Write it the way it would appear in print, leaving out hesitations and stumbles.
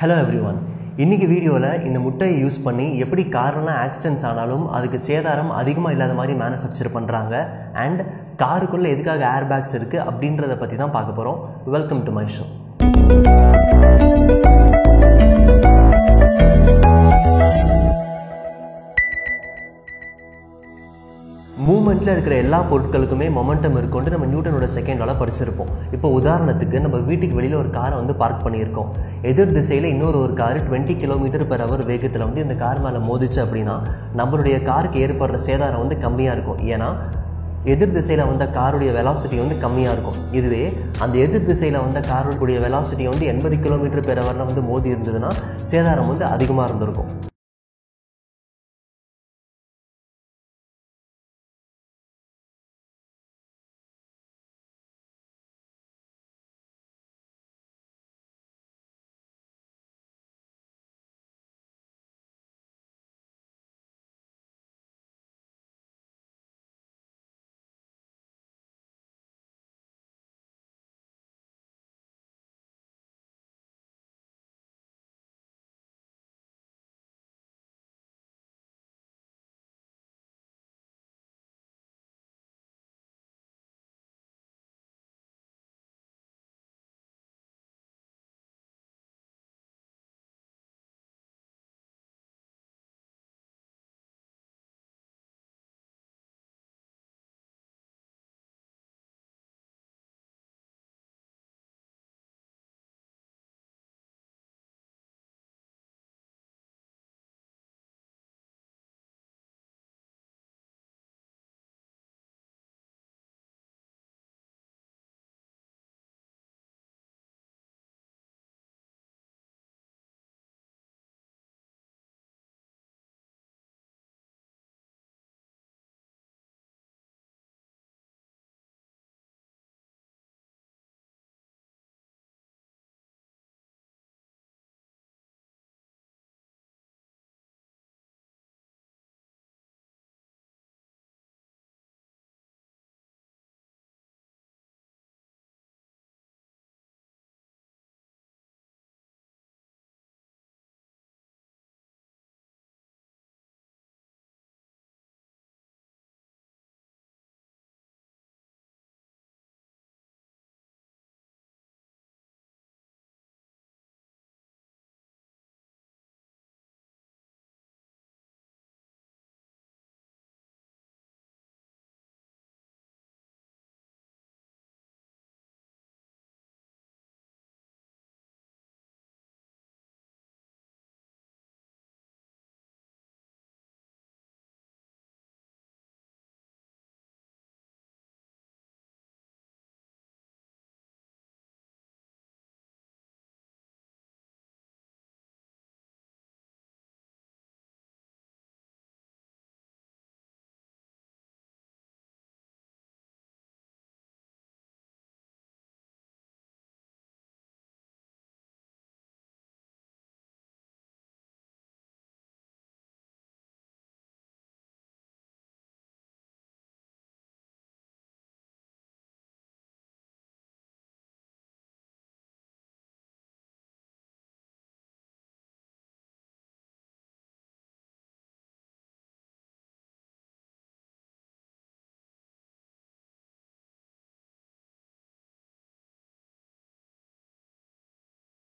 Hello everyone. இன்னைக்கு வீடியோல இந்த முட்டையை யூஸ் பண்ணி எப்படி கார்லாம் ஆக்சிடென்ட்ஸ் ஆனாலும் அதுக்கு சேதாரம் அதிகமாக இல்லாத மாதிரி மேனுஃபேக்சர் பண்ணுறாங்க அண்ட் காருக்குள்ளே எதுக்காக ஏர் பேக்ஸ் இருக்குது அப்படின்றத பற்றி தான் பார்க்க போகிறோம். Welcome to my show. மூமெண்ட்டில் இருக்கிற எல்லா பொருட்களுக்குமே மொமெண்டம் இருக்கும்னு நம்ம நியூட்டனோட செகண்ட் லால படிச்சிருப்போம். இப்போ உதாரணத்துக்கு நம்ம வீட்டுக்கு வெளியில் ஒரு காரை பார்க் பண்ணியிருக்கோம். எதிர் திசையில் இன்னொரு கார் 20 km/h வேகத்தில் இந்த கார் மேலே மோதிச்சு அப்படின்னா நம்மளுடைய காருக்கு ஏற்படுற சேதாரம் கம்மியாக இருக்கும். ஏன்னா எதிர் திசையில் வந்த காருடைய வெலாசிட்டி கம்மியாக இருக்கும். இதுவே அந்த எதிர் திசையில் வந்த காருடைய வெலாசிட்டி 80 km/h மோதி இருந்ததுன்னா சேதாரம் அதிகமாக இருந்திருக்கும்.